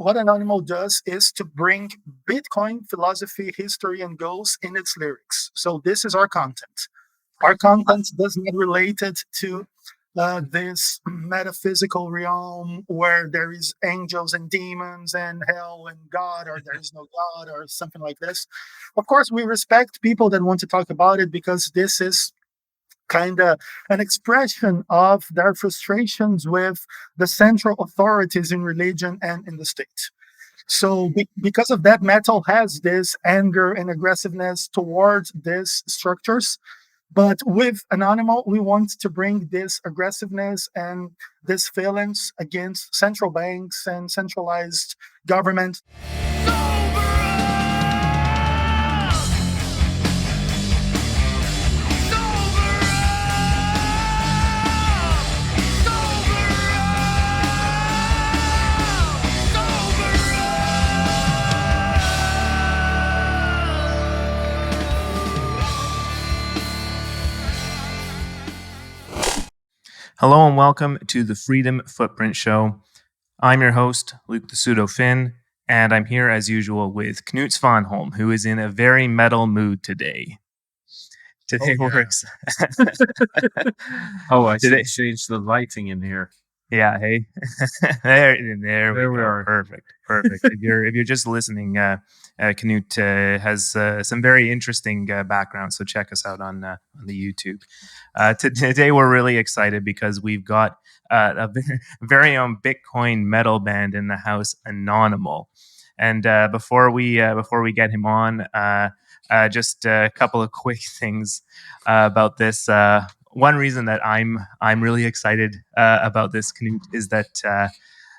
what Annonymal does is to bring Bitcoin philosophy, history, and goals in its lyrics. So this is our content. Our content does not relate it to this metaphysical realm where there is angels and demons and hell and God, or there is no God, or something like this. Of course, we respect people that want to talk about it because this is kind of an expression of their frustrations with the central authorities in religion and in the state. So, because of that, metal has this anger and aggressiveness towards these structures. But with Annonymal, we want to bring this aggressiveness and these feelings against central banks and centralized government. Hello and welcome to the Freedom Footprint Show. I'm your host, Luke the Pseudo Finn, and I'm here as usual with Knut Svanholm, who is in a very metal mood today. Today works. I should change the lighting in here. Yeah, hey. there we are. Perfect. if you're just listening, Knut has some very interesting background, so check us out on the YouTube. Today we're really excited because we've got a very own Bitcoin metal band in the house, Annonymal. And before we get him on, just a couple of quick things about this. One reason that I'm really excited about this, Knut, is that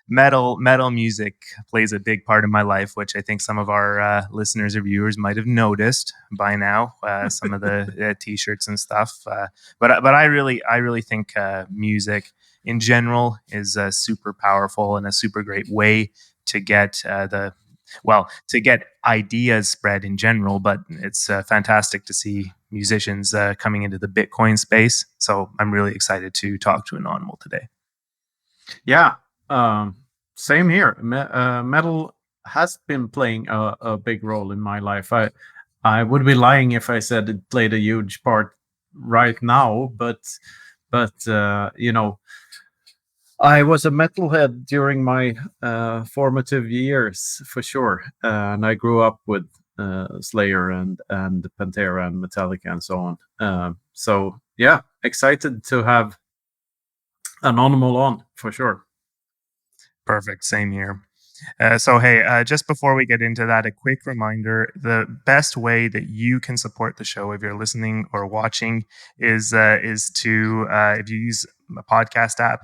metal music plays a big part in my life, which I think some of our listeners or viewers might have noticed by now. Some of the T-shirts and stuff, but I really think music in general is super powerful and a super great way to get to get ideas spread in general, but it's fantastic to see musicians coming into the Bitcoin space. So I'm really excited to talk to Annonymal today. Yeah, same here. Metal has been playing a big role in my life. I would be lying if I said it played a huge part right now, but I was a metalhead during my formative years, for sure, and I grew up with Slayer and Pantera and Metallica and so on. So yeah, excited to have Annonymal on for sure. Perfect. Same here. So hey, just before we get into that, a quick reminder: the best way that you can support the show, if you're listening or watching, is to if you use a podcast app,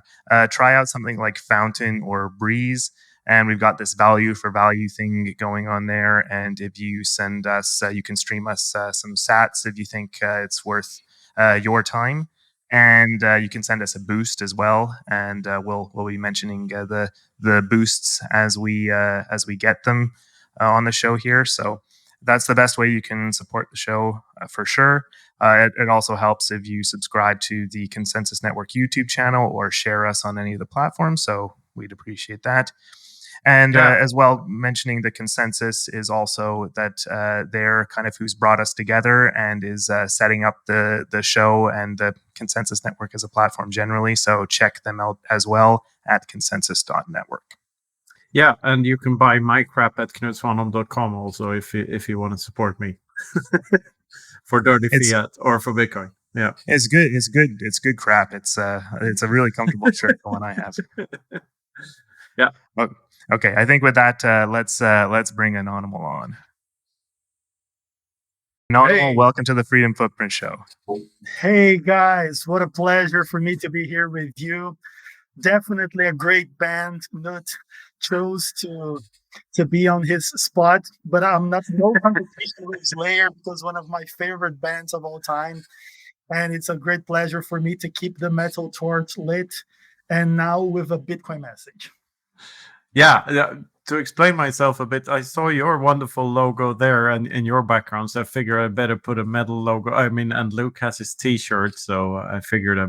try out something like Fountain or Breeze. And we've got this value for value thing going on there. And if you send us, you can stream us some sats if you think it's worth your time. And you can send us a boost as well, and we'll be mentioning the boosts as we get them on the show here. So that's the best way you can support the show for sure. It also helps if you subscribe to the Konsensus Network YouTube channel or share us on any of the platforms. So we'd appreciate that. And as well, mentioning the Konsensus is also that they're kind of who's brought us together and is setting up the show and the Konsensus Network as a platform generally. So check them out as well at konsensus.network. Yeah, and you can buy my crap at knutsvanholm.com also if you want to support me for dirty fiat or for Bitcoin. Yeah, it's good. It's good crap. It's a really comfortable shirt, the one I have. Yeah. Okay, I think with that, let's bring Annonymal on. Annonymal, welcome to the Freedom Footprint Show. Hey guys, what a pleasure for me to be here with you. Definitely a great band. Knut chose to be on his spot, but I'm not no competition with Slayer because one of my favorite bands of all time. And it's a great pleasure for me to keep the metal torch lit, and now with a Bitcoin message. Yeah, to explain myself a bit, I saw your wonderful logo there and in your background, so I figured I better put a metal logo. I mean, and Luke has his T-shirt, so I figured I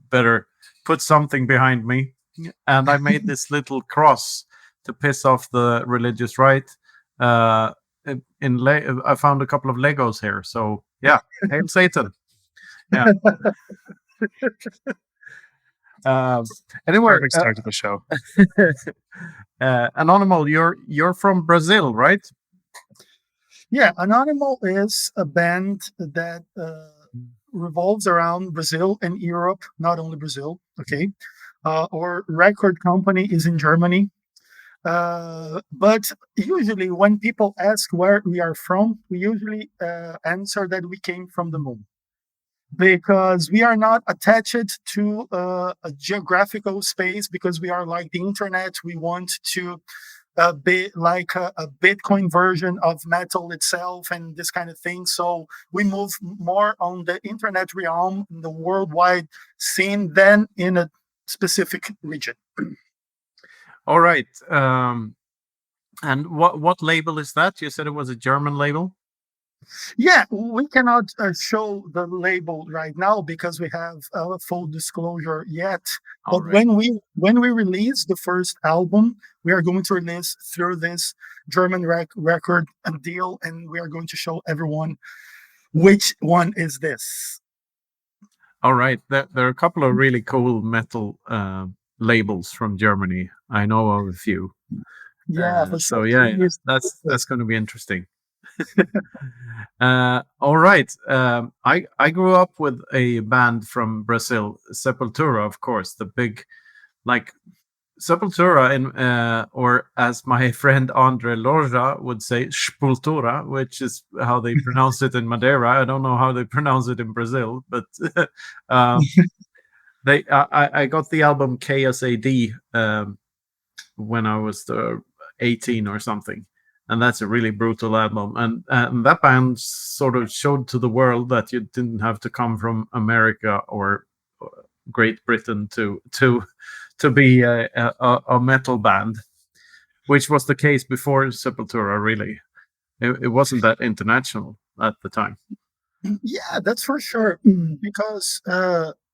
better put something behind me. And I made this little cross to piss off the religious right. Uh, I found a couple of Legos here, so yeah, hail Satan. Yeah. Um, anyway, Perfect start to the show. Annonymal, you're from Brazil, right? Yeah, Annonymal is a band that revolves around Brazil and Europe, not only Brazil. Okay, our record company is in Germany. But usually, when people ask where we are from, we usually answer that we came from the moon, because we are not attached to a geographical space, because we are like the internet. We want to be like a Bitcoin version of metal itself and this kind of thing. So we move more on the internet realm, in the worldwide scene, than in a specific region. All right. And what label is that? You said it was a German label. Yeah, we cannot show the label right now because we have a full disclosure yet. All But right. when we release the first album, we are going to release through this German record deal, and we are going to show everyone which one is this. All right. There are a couple of really cool metal labels from Germany. I know of a few. Yeah, for So sure. yeah, Yes. that's going to be interesting. All right. I grew up with a band from Brazil, Sepultura, of course, the big, like Sepultura, or as my friend Andre Loja would say, Sepultura, which is how they pronounce it in Madeira. I don't know how they pronounce it in Brazil, but um, I got the album KSAD when I was 18 or something. And that's a really brutal album. And that band sort of showed to the world that you didn't have to come from America or Great Britain to be a metal band, which was the case before Sepultura, really. It wasn't that international at the time. Yeah, that's for sure. Because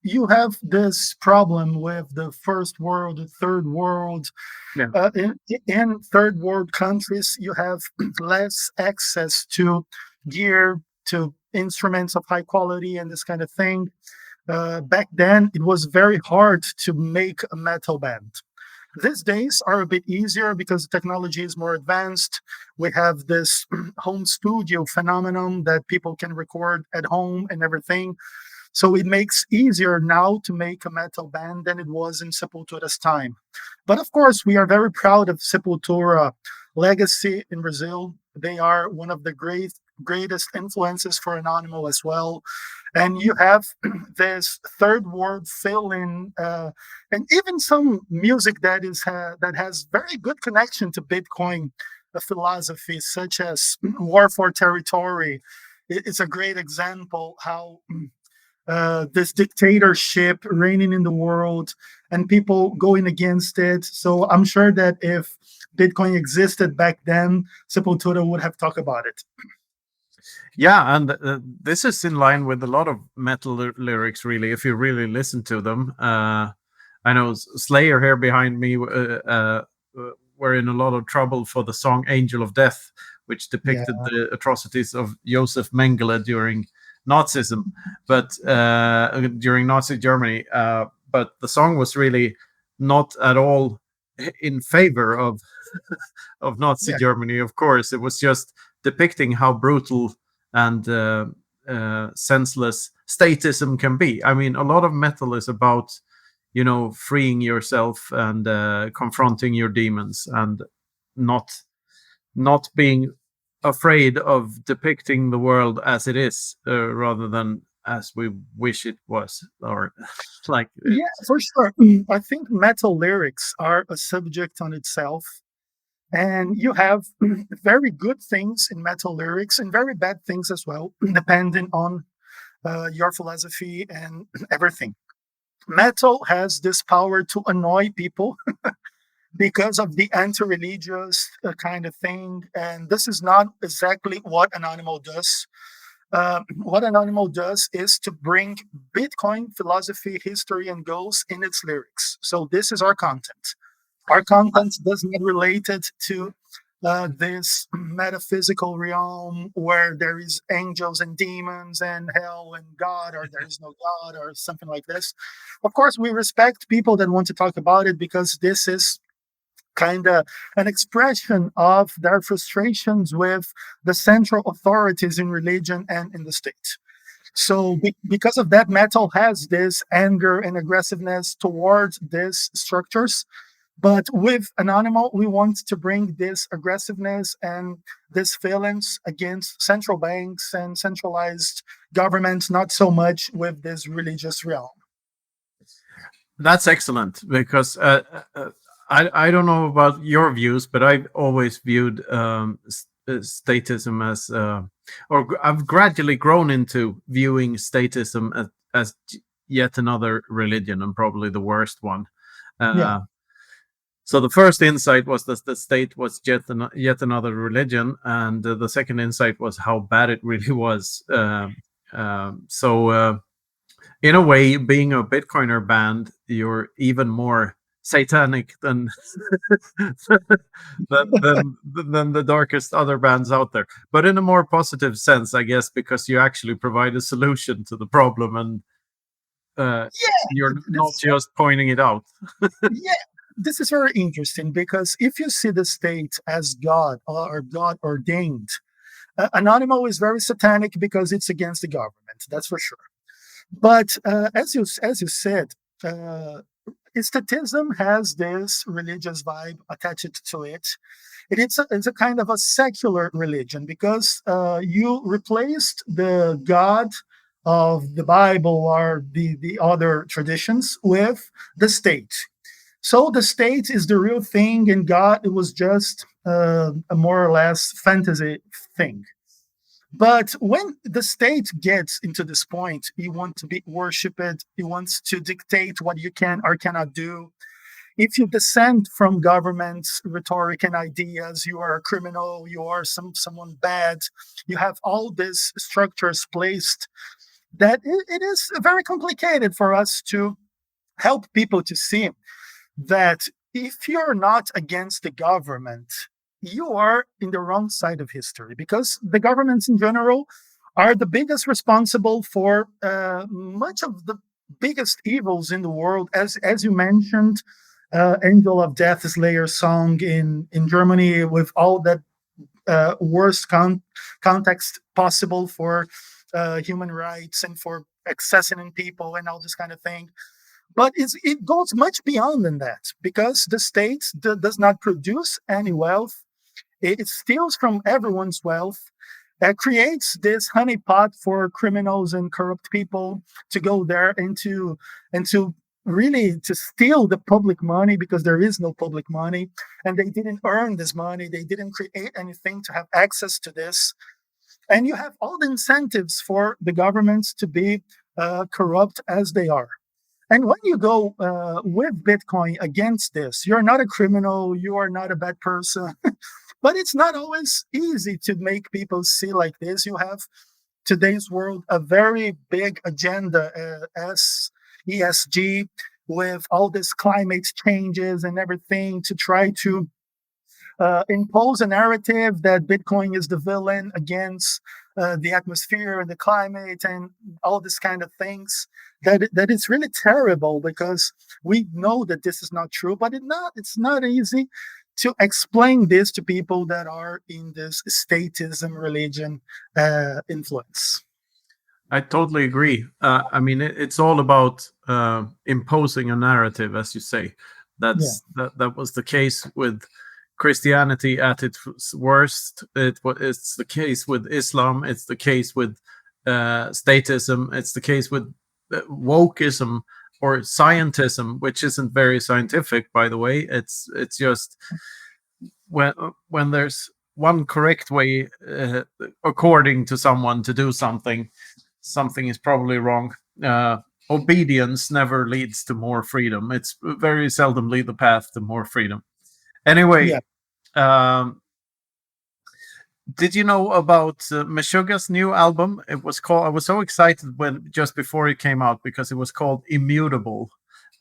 you have this problem with the first world, the third world. Yeah. In third world countries, you have less access to gear, to instruments of high quality, and this kind of thing. Back then, it was very hard to make a metal band. These days are a bit easier because the technology is more advanced. We have this home studio phenomenon that people can record at home and everything. So it makes easier now to make a metal band than it was in Sepultura's time. But of course, we are very proud of Sepultura legacy in Brazil. They are one of the greatest influences for Annonymal as well. And you have this third world fill-in, and even some music that has very good connection to Bitcoin philosophy, such as War for Territory. It's a great example how this dictatorship reigning in the world and people going against it. So I'm sure that if Bitcoin existed back then, Sepultura would have talked about it. Yeah, and this is in line with a lot of metal lyrics, really, if you really listen to them. I know Slayer here behind me were in a lot of trouble for the song Angel of Death, which Yeah, depicted the atrocities of Josef Mengele during Nazism, but during Nazi Germany. But the song was really not at all in favor of of Nazi yeah, Germany. Of course, it was just depicting how brutal and senseless statism can be. I mean, a lot of metal is about, freeing yourself and confronting your demons and not not being afraid of depicting the world as it is, rather than as we wish it was, or like yeah, for sure. I think metal lyrics are a subject on itself. And you have very good things in metal lyrics and very bad things as well, depending on your philosophy and everything. Metal has this power to annoy people because of the anti-religious kind of thing, and this is not exactly what Annonymal does. What Annonymal does is to bring Bitcoin philosophy, history, and goals in its lyrics. So this is our content. Our content does not relate it to this metaphysical realm where there is angels and demons and hell and God, or there is no God, or something like this. Of course, we respect people that want to talk about it because this is kind of an expression of their frustrations with the central authorities in religion and in the state. So, because of that, metal has this anger and aggressiveness towards these structures. But with Annonymal, we want to bring this aggressiveness and these feelings against central banks and centralized governments, not so much with this religious realm. That's excellent because I don't know about your views, but I've always viewed statism as, I've gradually grown into viewing statism as yet another religion, and probably the worst one. Yeah. So the first insight was that the state was yet another religion, and the second insight was how bad it really was. So in a way, being a Bitcoiner band, you're even more satanic than than the darkest other bands out there, but in a more positive sense, I guess, because you actually provide a solution to the problem, and you're not This, just pointing it out. yeah, this is very interesting because if you see the state as God or God ordained, Anonymal is very satanic because it's against the government. That's for sure. But as you said, statism has this religious vibe attached to it. It's a kind of a secular religion because you replaced the God of the Bible or the other traditions with the state. So the state is the real thing, and God, it was just a more or less fantasy thing. But when the state gets into this point, you want to be worshipped, he wants to dictate what you can or cannot do. If you dissent from government's rhetoric and ideas, you are a criminal, you are someone bad. You have all these structures placed that it is very complicated for us to help people to see that if you're not against the government, you are in the wrong side of history because the governments in general are the biggest responsible for much of the biggest evils in the world. As you mentioned, Angel of Death Slayer song in Germany with all that worst context possible for human rights and for assassinating people and all this kind of thing. But it goes much beyond than that because the state does not produce any wealth. It steals from everyone's wealth, creates this honeypot for criminals and corrupt people to go there and to really to steal the public money because there is no public money and they didn't earn this money. They didn't create anything to have access to this. And you have all the incentives for the governments to be corrupt as they are. And when you go with Bitcoin against this, you're not a criminal, you are not a bad person. But it's not always easy to make people see like this. You have today's world a very big agenda as ESG with all this climate changes and everything to try to impose a narrative that Bitcoin is the villain against the atmosphere and the climate and all this kind of things. That it's really terrible because we know that this is not true, but it's not easy to explain this to people that are in this statism religion influence. I totally agree. I mean, it's all about imposing a narrative, as you say. Yeah, That was the case with Christianity at its worst. It's the case with Islam. It's the case with statism. It's the case with wokeism or scientism, which isn't very scientific, by the way. It's just when there's one correct way, according to someone, to do something, something is probably wrong. Obedience never leads to more freedom. It's very seldomly the path to more freedom. Anyway, yeah. um, did you know about Meshuggah's new album? It was called. I was so excited when just before it came out because it was called Immutable,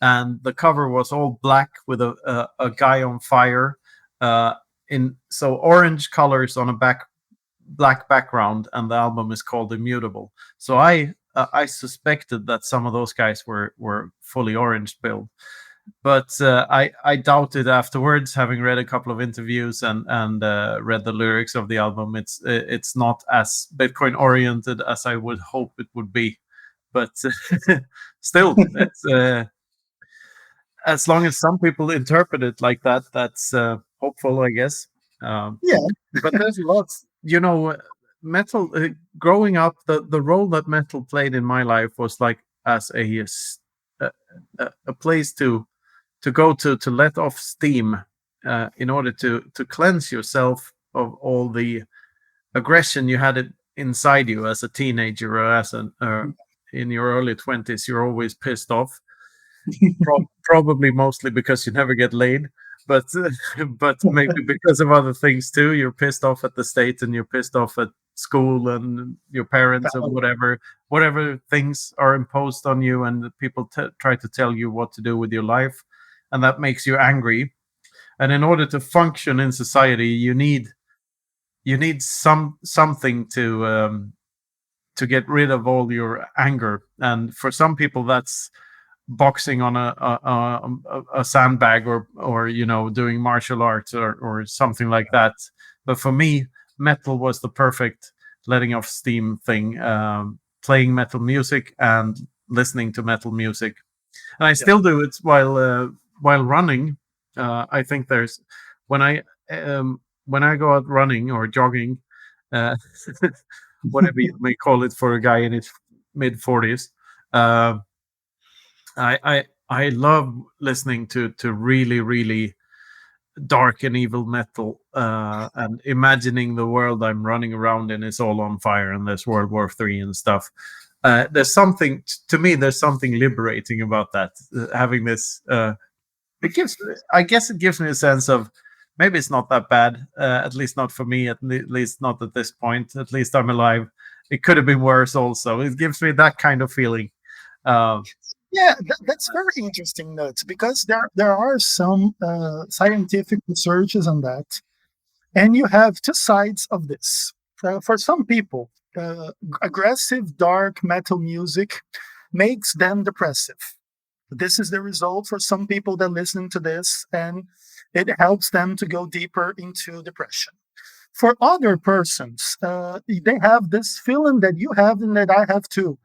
and the cover was all black with a guy on fire, in so orange colors on a black background, and the album is called Immutable. So I suspected that some of those guys were fully orange build, but I doubted afterwards, having read a couple of interviews and read the lyrics of the album. It's not as Bitcoin oriented as I would hope it would be, but still, it's as long as some people interpret it like that, that's hopeful, I guess. Yeah. But there's lots, metal. Growing up, the role that metal played in my life was like as a place to go to let off steam, in order to cleanse yourself of all the aggression you had inside you as a teenager, or as an in your early 20s. You're always pissed off, probably mostly because you never get laid, but but maybe because of other things too. You're pissed off at the state, and you're pissed off at school and your parents, and whatever things are imposed on you, and people try to tell you what to do with your life, and that makes you angry. And in order to function in society, you need something to get rid of all your anger. And for some people, that's boxing on a sandbag, or doing martial arts, or something like that. But for me, metal was the perfect letting off steam thing. Playing metal music and listening to metal music, and I still do it while running. I think there's when I go out running or jogging, uh, whatever you may call it for a guy in his mid 40s. I love listening to really, really dark and evil metal, and imagining the world I'm running around in is all on fire, and there's World War III and stuff. There's something, to me, there's something liberating about that. Having this, I guess it gives me a sense of, maybe it's not that bad, at least not for me, at least not at this point. At least I'm alive. It could have been worse also. It gives me that kind of feeling. Yeah, that's very interesting, Knut, because there are some scientific researches on that, and you have two sides of this. For some people, aggressive dark metal music makes them depressive. This is the result for some people that listen to this, and it helps them to go deeper into depression. For other persons, they have this feeling that you have and that I have too.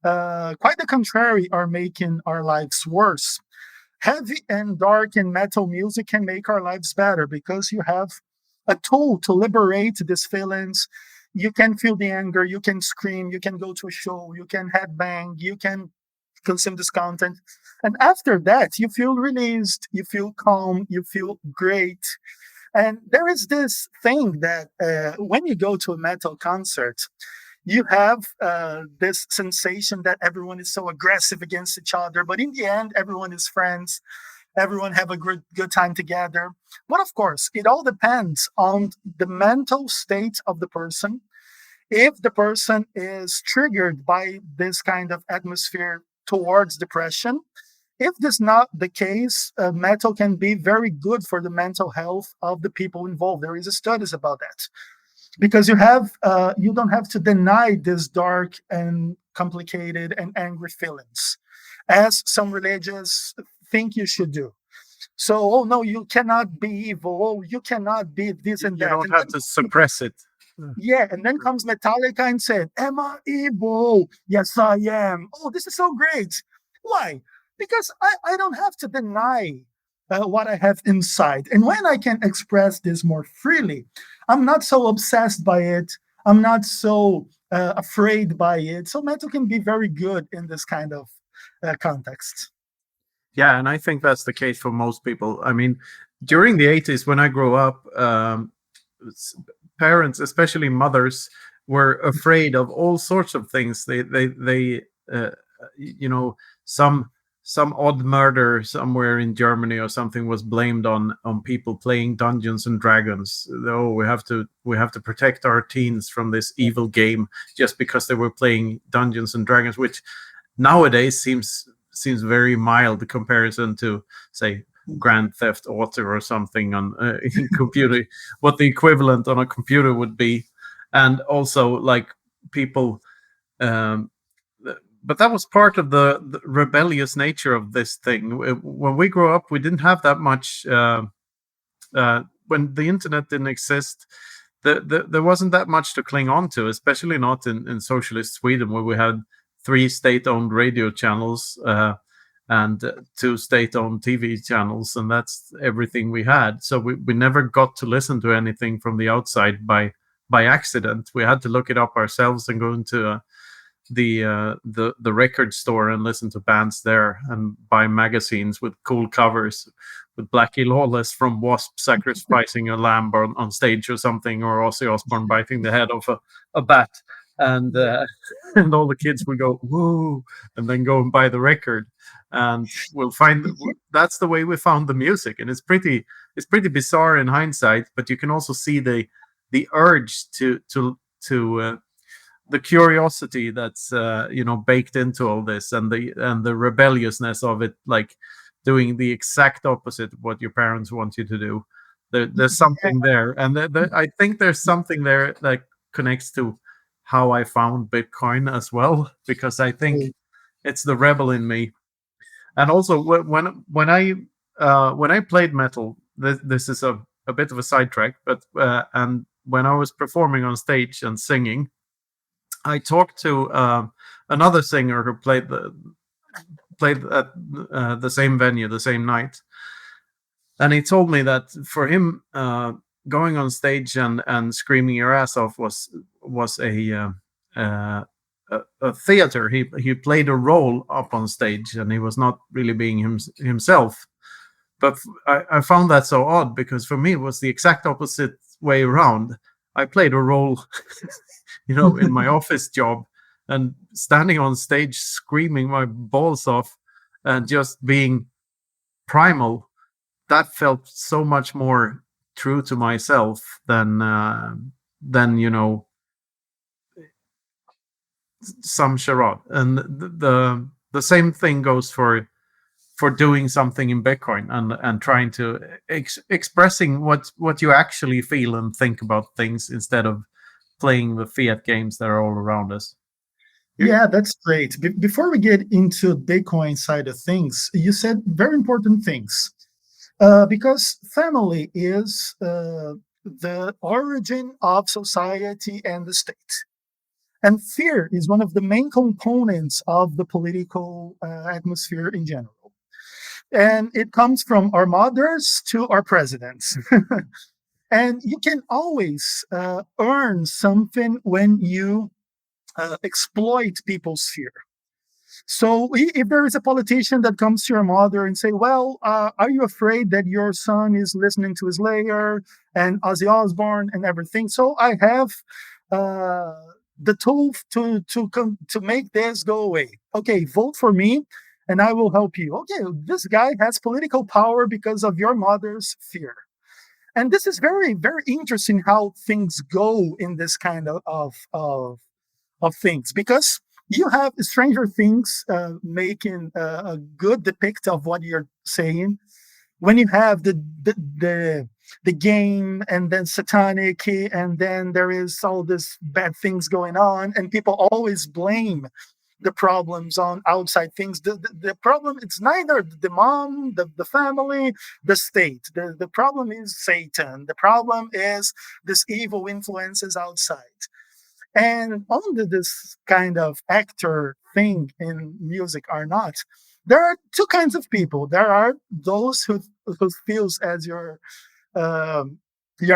Quite the contrary, are making our lives worse. Heavy and dark and metal music can make our lives better because you have a tool to liberate these feelings. You can feel the anger, you can scream, you can go to a show, you can headbang, you can consume this content. And after that, you feel released, you feel calm, you feel great. And there is this thing that when you go to a metal concert, you have this sensation that everyone is so aggressive against each other, but in the end, everyone is friends. Everyone have a good time together. But of course, it all depends on the mental state of the person. If the person is triggered by this kind of atmosphere towards depression, if this not the case, metal can be very good for the mental health of the people involved. There is studies about that, because you don't have to deny this dark and complicated and angry feelings, as some religions think you should do. So, oh no, you cannot be evil. Oh, you cannot be this and You that. don't And have then, to suppress it. yeah, and then comes Metallica and said, "Am I evil? Yes, I am." Oh, this is so great. Why? Because I don't have to deny what I have inside. And when I can express this more freely, I'm not so obsessed by it. I'm not so afraid by it. So metal can be very good in this kind of context. Yeah, and I think that's the case for most people. I mean, during the 80s, when I grew up, parents, especially mothers, were afraid of all sorts of things. They you know, some odd murder somewhere in Germany or something was blamed on people playing Dungeons and Dragons. Oh, we have to protect our teens from this evil game just because they were playing Dungeons and Dragons, which nowadays seems seems very mild comparison to, say, Grand Theft Auto or something on in computer, what the equivalent on a computer would be, and also like people. Um, but that was part of the rebellious nature of this thing. When we grew up, we didn't have that much. When the internet didn't exist, there wasn't that much to cling on to, especially not in socialist Sweden, where we had 3 state-owned radio channels and 2 state-owned TV channels, and that's everything we had. So we never got to listen to anything from the outside by accident. We had to look it up ourselves and go into the record store and listen to bands there and buy magazines with cool covers with Blackie Lawless from Wasp sacrificing a lamb on stage or something, or Ozzy Osbourne biting the head off a bat, and and all the kids would go woo, and then go and buy the record, and we'll find that's the way we found the music, and it's pretty bizarre in hindsight, but you can also see the urge to the curiosity that's baked into all this, and the rebelliousness of it, like doing the exact opposite of what your parents want you to do. There's something there, and I think there's something there that connects to how I found Bitcoin as well, because I think it's the rebel in me. And also when I played metal, this is a bit of a sidetrack, but and when I was performing on stage and singing, I talked to another singer who played at the same venue the same night, and he told me that for him, going on stage and screaming your ass off was a theater. He played a role up on stage, and he was not really being himself. But I found that so odd, because for me it was the exact opposite way around. I played a role, in my office job, and standing on stage screaming my balls off and just being primal. That felt so much more true to myself than some charade. And the same thing goes for doing something in Bitcoin and trying to expressing what you actually feel and think about things, instead of playing the fiat games that are all around us. Yeah, that's great. Before we get into Bitcoin side of things, you said very important things. Because family is the origin of society and the state. And fear is one of the main components of the political atmosphere in general. And it comes from our mothers to our presidents. And you can always earn something when you exploit people's fear. So if there is a politician that comes to your mother and say, well, are you afraid that your son is listening to Slayer and Ozzy Osbourne and everything? So I have the tool to make this go away. Okay, vote for me and I will help you. Okay, this guy has political power because of your mother's fear. And this is very, very interesting how things go in this kind of things, because you have Stranger Things making a good depict of what you're saying. When you have the game, and then satanic, and then there is all this bad things going on, and people always blame the problems on outside things. The problem, it's neither the mom, the family, the state. The problem is Satan. The problem is this evil influences outside. And under this kind of actor thing in music or not, there are two kinds of people. There are those who feels as your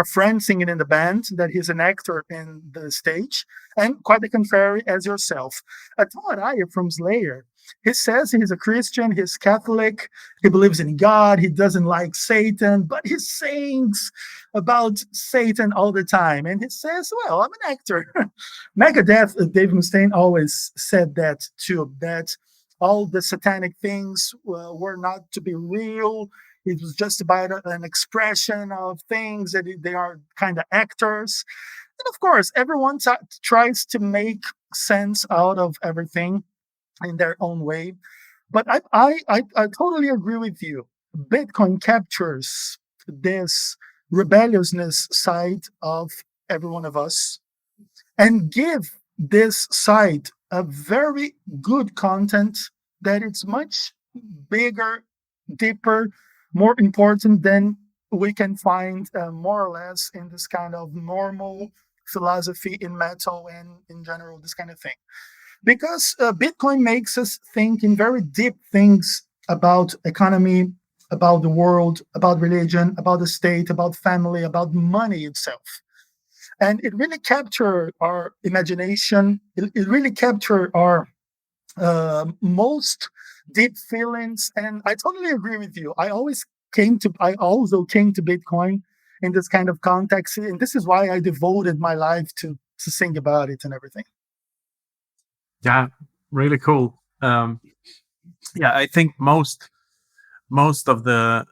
friend singing in the band, that he's an actor in the stage, and quite the contrary as yourself. Tom Araya from Slayer, he says he's a Christian, he's Catholic, he believes in God, he doesn't like Satan, but he sings about Satan all the time. And he says, well, I'm an actor. Megadeth, Dave Mustaine always said that too, that all the satanic things were not to be real. It was just about an expression of things, that they are kind of actors. And of course, everyone tries to make sense out of everything in their own way. But I totally agree with you. Bitcoin captures this rebelliousness side of every one of us and give this side a very good content that it's much bigger, deeper, more important than we can find more or less in this kind of normal philosophy in metal and in general, this kind of thing. Because Bitcoin makes us think in very deep things about economy, about the world, about religion, about the state, about family, about money itself. And it really captured our imagination. It really captured our most deep feelings. And I totally agree with you. I also came to Bitcoin in this kind of context. And this is why I devoted my life to sing about it and everything. Yeah, really cool. Yeah, I think most of the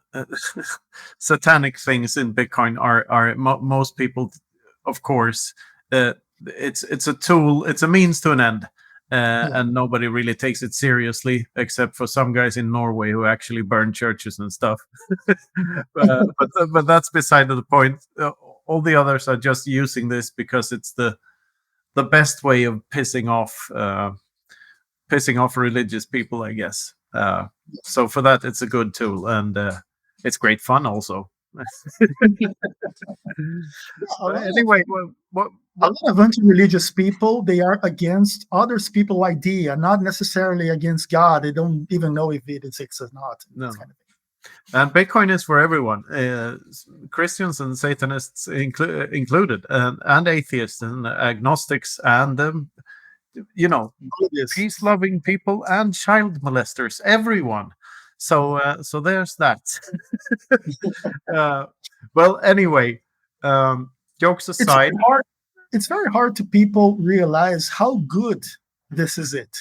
satanic things in Bitcoin are most people, of course, it's a tool, it's a means to an end, and nobody really takes it seriously except for some guys in Norway who actually burn churches and stuff. But that's beside the point. All the others are just using this because it's the best way of pissing off religious people, I guess. So for that, it's a good tool, and it's great fun also. Anyway, a lot of anti-religious people, they are against others people's idea, not necessarily against God. They don't even know if it exists or not. No. Kind of And Bitcoin is for everyone, Christians and Satanists included, and atheists and agnostics, and peace-loving people and child molesters, everyone. So there's that. Well, anyway, jokes aside, it's very hard to people realize how good this is it.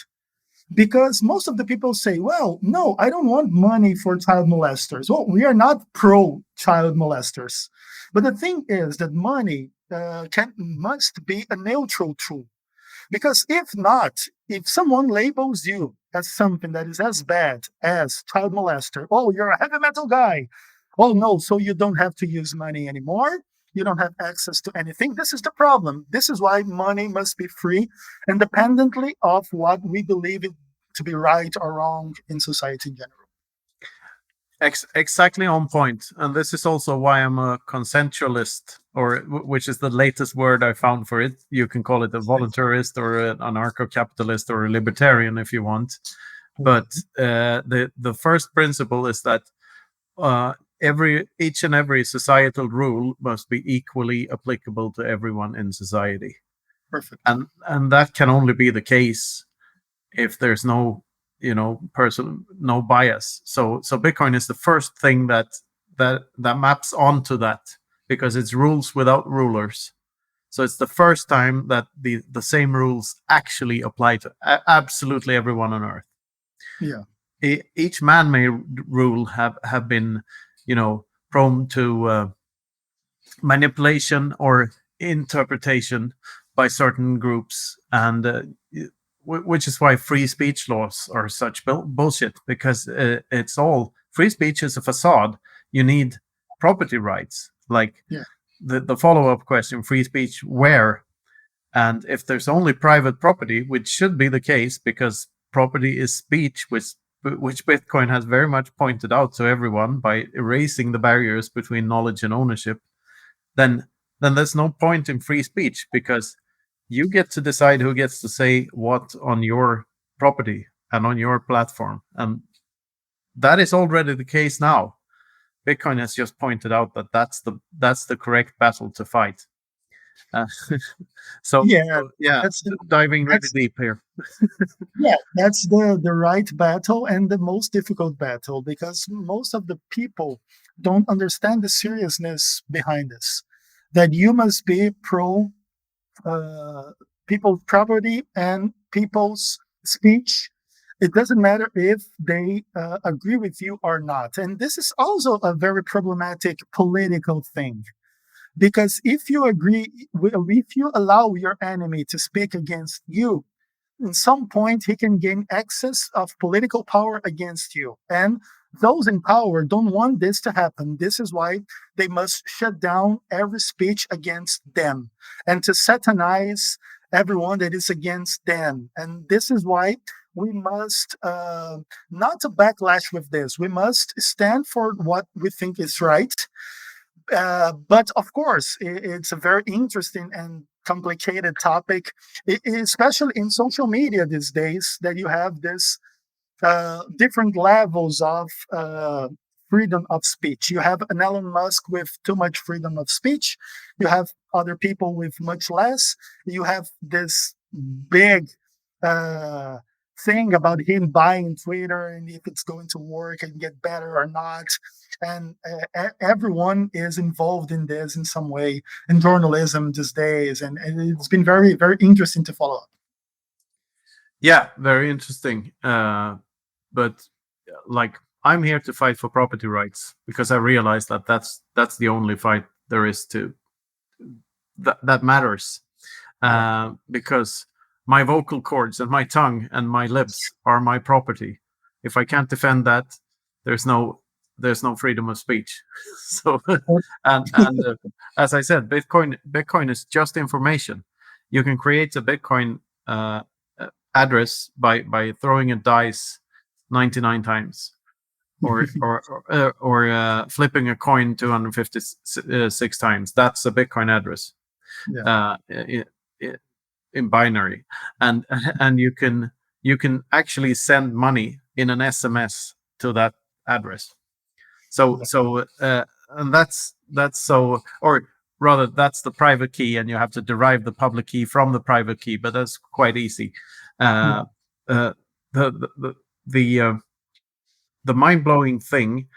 Because most of the people say, well, no, I don't want money for child molesters. Well, we are not pro child molesters. But the thing is that money must be a neutral tool. Because if not, if someone labels you as something that is as bad as child molester, oh, you're a heavy metal guy. Oh, no, so you don't have to use money anymore. You don't have access to anything. This is the problem. This is why money must be free, independently of what we believe it to be right or wrong in society in general. Exactly on point. And this is also why I'm a consensualist, or which is the latest word I found for it. You can call it a voluntarist or an anarcho-capitalist or a libertarian if you want. But the first principle is that each and every societal rule must be equally applicable to everyone in society. Perfect. And that can only be the case if there's no no bias. So Bitcoin is the first thing that maps onto that, because it's rules without rulers. So it's the first time that the same rules actually apply to absolutely everyone on Earth. Yeah. Each man-made rule have been prone to manipulation or interpretation by certain groups, and which is why free speech laws are such bullshit, because it's all free speech is a facade. You need property rights, like the follow-up question, free speech where? And if there's only private property, which should be the case because property is speech, which Bitcoin has very much pointed out to everyone by erasing the barriers between knowledge and ownership, then there's no point in free speech, because you get to decide who gets to say what on your property and on your platform. And that is already the case now. Bitcoin has just pointed out that that's the correct battle to fight. That's diving really deep here. That's the right battle and the most difficult battle, because most of the people don't understand the seriousness behind this. That you must be pro people's property and people's speech. It doesn't matter if they agree with you or not. And this is also a very problematic political thing. Because if you allow your enemy to speak against you, in some point he can gain access of political power against you. And those in power don't want this to happen. This is why they must shut down every speech against them and to satanize everyone that is against them. And this is why we must not to backlash with this. We must stand for what we think is right. But of course, it's a very interesting and complicated topic, especially in social media these days, that you have this different levels of freedom of speech. You have an Elon Musk with too much freedom of speech. You have other people with much less. You have this big uh, thing about him buying Twitter and if it's going to work and get better or not. And everyone is involved in this in some way in journalism these days. And it's been very, very interesting to follow up. Yeah, very interesting. But like, I'm here to fight for property rights because I realize that that's the only fight there is to that matters. Because my vocal cords and my tongue and my lips are my property. If I can't defend that, there's no freedom of speech. So and as I said, Bitcoin is just information. You can create a Bitcoin address by throwing a dice 99 times, or flipping a coin 256 times. That's a Bitcoin address. Yeah. In binary, and you can actually send money in an SMS to that address. So and that's so, or rather, that's the private key, and you have to derive the public key from the private key, but that's quite easy. Uh, the the mind-blowing thing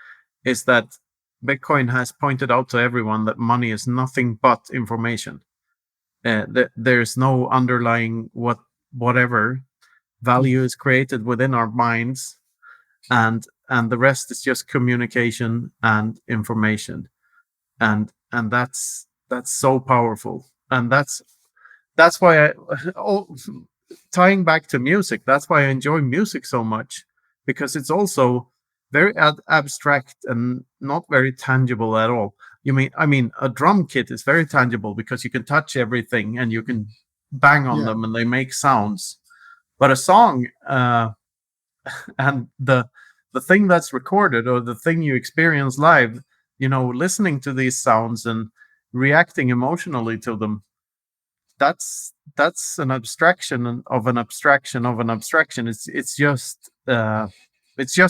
is that Bitcoin has pointed out to everyone that money is nothing but information. There's no underlying whatever value is created within our minds, and the rest is just communication and information, and that's so powerful. And that's why tying back to music, that's why I enjoy music so much, because it's also very abstract and not very tangible at all. I mean, a drum kit is very tangible because you can touch everything and you can bang on them and they make sounds. But a song, and the thing that's recorded, or the thing you experience live, listening to these sounds and reacting emotionally to them, that's an abstraction of an abstraction of an abstraction. It's just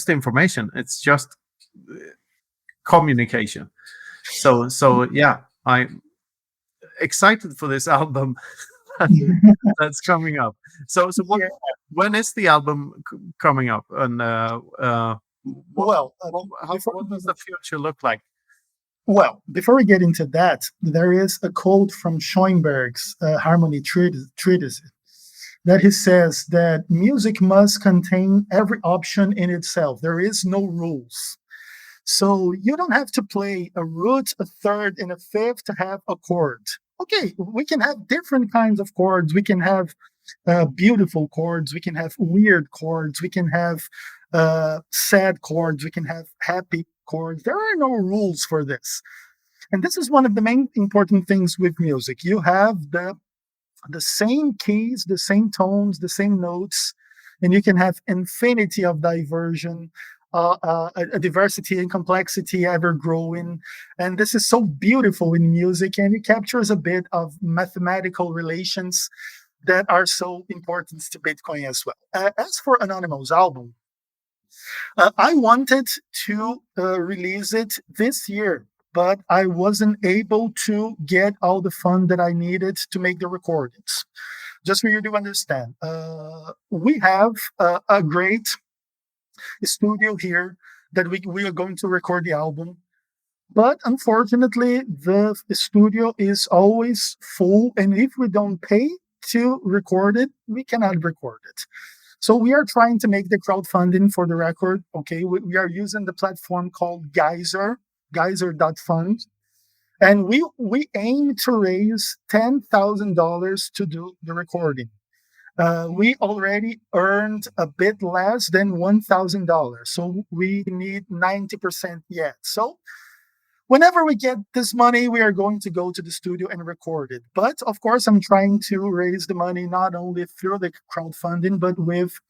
information. It's just communication. So yeah, I'm excited for this album that's coming up. So when is the album coming up? And what does the future look like? Well, before we get into that, there is a quote from Schoenberg's Harmony Treatise that he says that music must contain every option in itself. There is no rules. So you don't have to play a root, a third, and a fifth to have a chord. Okay, we can have different kinds of chords. We can have beautiful chords. We can have weird chords. We can have sad chords. We can have happy chords. There are no rules for this. And this is one of the main important things with music. You have the same keys, the same tones, the same notes, and you can have infinity of diversion, a diversity and complexity ever growing. And this is so beautiful in music, and it captures a bit of mathematical relations that are so important to Bitcoin as well. As for Anonymal's album, I wanted to release it this year, but I wasn't able to get all the fund that I needed to make the recordings. Just for you to understand, we have a great studio here that we are going to record the album. But unfortunately, the studio is always full. And if we don't pay to record it, we cannot record it. So we are trying to make the crowdfunding for the record. Okay, we are using the platform called Geyser.fund. And we aim to raise $10,000 to do the recording. We already earned a bit less than $1,000, so we need 90% yet. So whenever we get this money, we are going to go to the studio and record it. But of course, I'm trying to raise the money not only through the crowdfunding, but with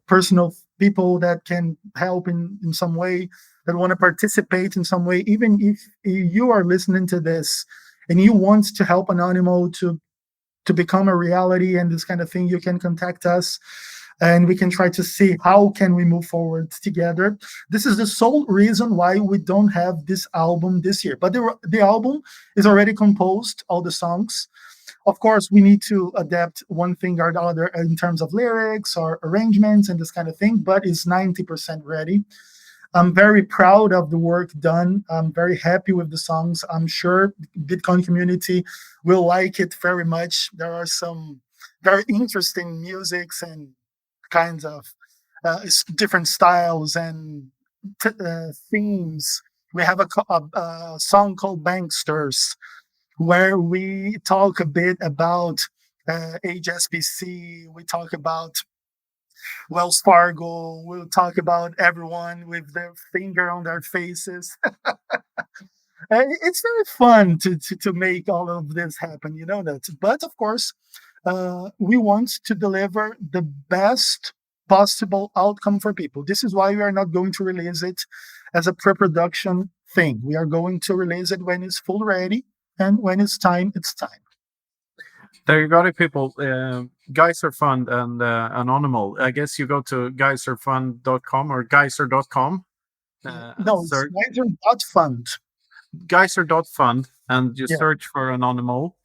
personal people that can help in some way, that want to participate in some way. Even if you are listening to this and you want to help Anonymal to become a reality and this kind of thing, you can contact us and we can try to see how can we move forward together. This is the sole reason why we don't have this album this year, but the album is already composed, all the songs. Of course, we need to adapt one thing or the other in terms of lyrics or arrangements and this kind of thing, but it's 90% ready. I'm very proud of the work done. I'm very happy with the songs. I'm sure Bitcoin community will like it very much. There are some very interesting musics and kinds of different styles and themes. We have a song called Banksters, where we talk a bit about HSBC. We talk about Wells Fargo. We'll talk about everyone with their finger on their faces. It's very fun to make all of this happen, you know that. But of course, we want to deliver the best possible outcome for people. This is why we are not going to release it as a pre-production thing. We are going to release it when it's full ready, and when it's time, it's time. There you got it, people. Geyser Fund and Anonymal. I guess you go to geyserfund.com or geyser.com. No, it's Geyser.fund. Geyser.fund, and you Yeah. search for Anonymal,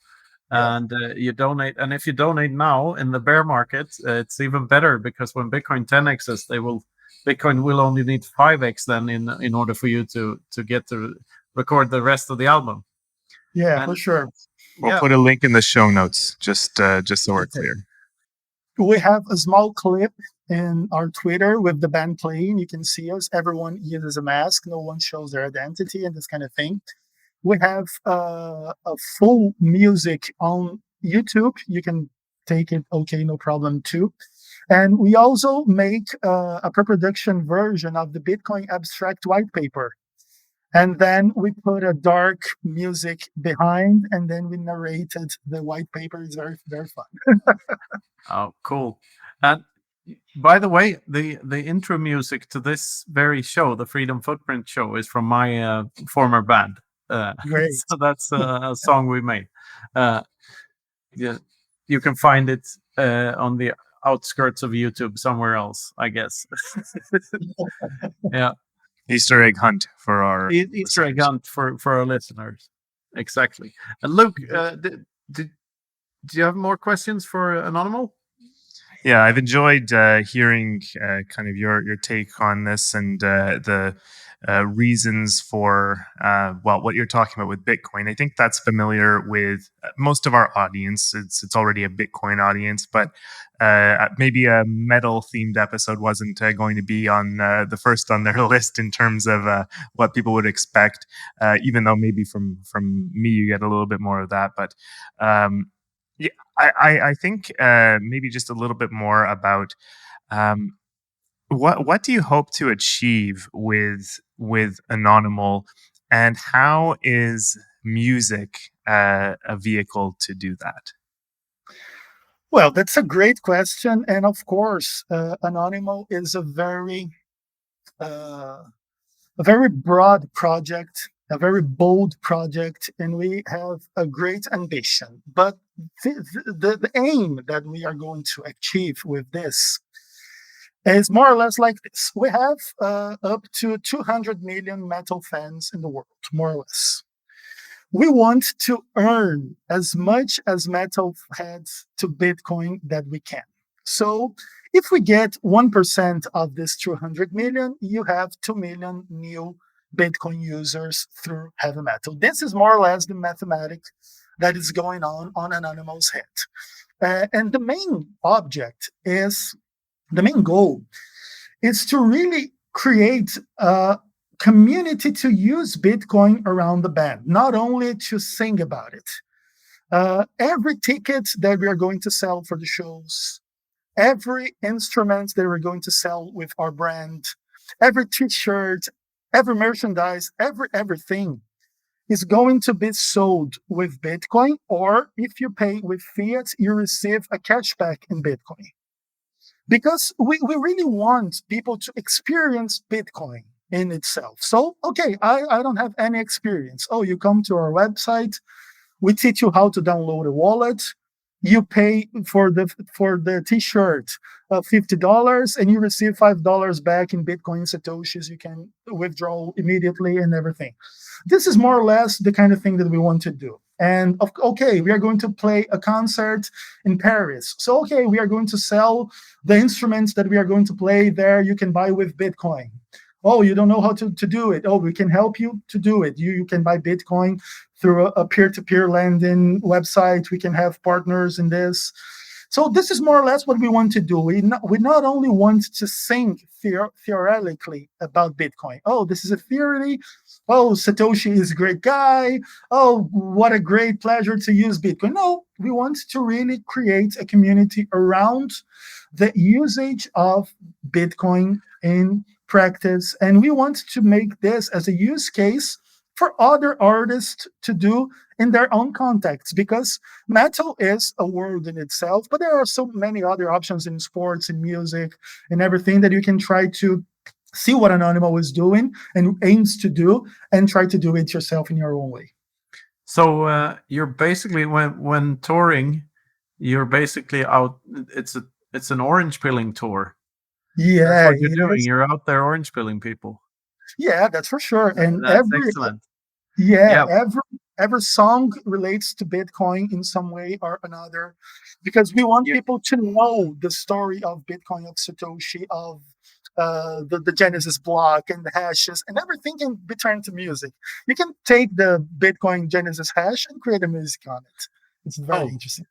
Yeah. and you donate. And if you donate now in the bear market, it's even better, because when Bitcoin 10x's, Bitcoin will only need 5x then in order for you to get to record the rest of the album. Yeah, for sure. We'll put a link in the show notes, just so we're clear. We have a small clip in our Twitter with the band playing. You can see us. Everyone uses a mask. No one shows their identity and this kind of thing. We have a full music on YouTube. You can take it, okay, no problem too. And we also make a pre-production version of the Bitcoin Abstract white paper. And then we put a dark music behind, and then we narrated the white paper. It's very, very fun. Oh, cool. And by the way, the intro music to this very show, the Freedom Footprint show, is from my former band. Great. So that's a song we made. Yeah, you can find it on the outskirts of YouTube somewhere else, I guess. Yeah. Easter egg hunt for our Easter egg hunt for our listeners. Exactly. And Luke, do you have more questions for Anonymal? Yeah, I've enjoyed hearing kind of your take on this and the reasons for what you're talking about with Bitcoin. I think that's familiar with most of our audience. It's already a Bitcoin audience, but maybe a metal themed episode wasn't going to be on the first on their list in terms of what people would expect. Even though maybe from me you get a little bit more of that, but. Yeah, I think maybe just a little bit more about what do you hope to achieve with Anonymal, and how is music a vehicle to do that? Well, that's a great question, and of course, Anonymal is a very broad project, a very bold project, and we have a great ambition. But the aim that we are going to achieve with this is more or less like this. We have up to 200 million metal fans in the world, more or less. We want to earn as much as metal heads to Bitcoin that we can. So if we get 1% of this 200 million, you have 2 million new Bitcoin users through heavy metal. This is more or less the mathematics that is going on Anonymal's head. And the main goal is to really create a community to use Bitcoin around the band, not only to sing about it. Every ticket that we are going to sell for the shows, every instrument that we're going to sell with our brand, every t-shirt, every merchandise, everything is going to be sold with Bitcoin, or if you pay with fiat, you receive a cashback in Bitcoin. Because we really want people to experience Bitcoin in itself. So, okay, I don't have any experience. Oh, you come to our website, we teach you how to download a wallet. You pay for the T-shirt $50, and you receive $5 back in Bitcoin satoshis. You can withdraw immediately and everything. This is more or less the kind of thing that we want to do. And okay, we are going to play a concert in Paris. So okay, we are going to sell the instruments that we are going to play there. You can buy with Bitcoin. Oh, you don't know how to do it. Oh, we can help you to do it. You can buy Bitcoin through a peer-to-peer lending website. We can have partners in this. So this is more or less what we want to do. We not only want to think theoretically about Bitcoin. Oh, this is a theory. Oh, Satoshi is a great guy. Oh, what a great pleasure to use Bitcoin. No, we want to really create a community around the usage of Bitcoin in practice. And we want to make this as a use case for other artists to do in their own context, because metal is a world in itself, but there are so many other options in sports and music and everything that you can try to see what Annonymal is doing and aims to do, and try to do it yourself in your own way. So you're basically when touring, you're basically out. It's an orange pilling tour. Yeah, that's what you're doing. You're out there orange pilling people. Yeah, that's for sure. And that's excellent. Yeah, every song relates to Bitcoin in some way or another, because we want people to know the story of Bitcoin, of Satoshi, of the Genesis block and the hashes, and everything can be turned to music. You can take the Bitcoin Genesis hash and create a music on it. It's very interesting.